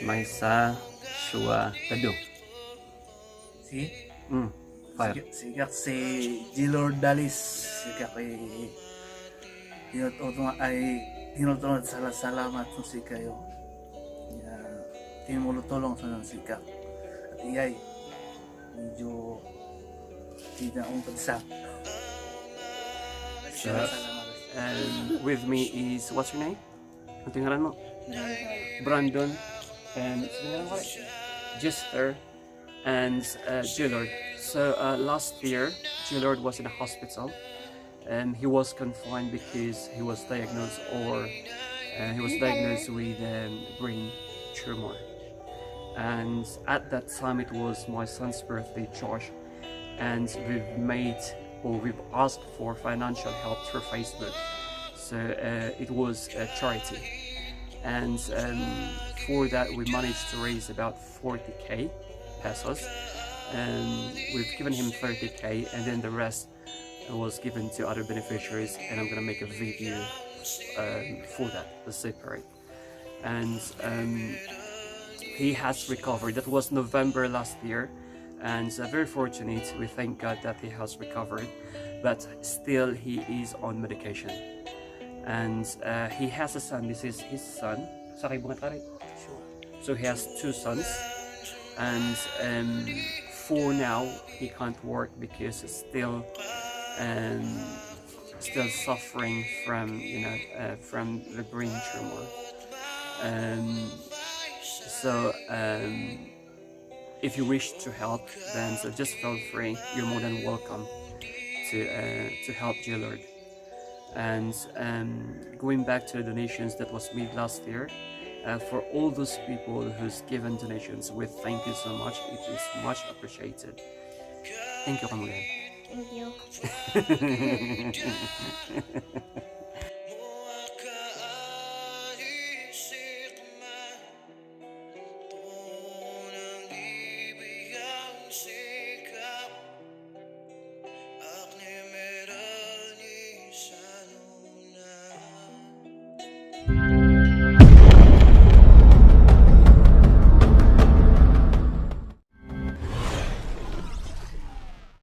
may sa Shua Tado. Si? Fire. Sigak si Gilord Dalis. Sigak ay tinutulong salamat sa si kayo. Tinulutulong sa nang sikap. At iyay, medyo tidak umpagsak. So, and with me is, what's your name? Ang tingaran mo? Brandon. And Jester and Gillard. So last year, Gillard was in a hospital. He was confined because he was diagnosed with brain tumor. And at that time, it was my son's birthday, Josh, and we've asked for financial help through Facebook. So it was a charity, and for that we managed to raise about 40k pesos, and we've given him 30k, and then the rest was given to other beneficiaries, and I'm gonna make a video for that, separate. And he has recovered. That was November last year, and very fortunate. We thank God that he has recovered, but still he is on medication. And he has a son. This is his son. So he has two sons, and for now he can't work because he's still suffering from from the brain tumor. So if you wish to help, then just feel free. You're more than welcome to help Gillard. And going back to the donations that was made last year, for all those people who's given donations, we thank you so much. It is much appreciated. Thank you, Kamulan. Thank you.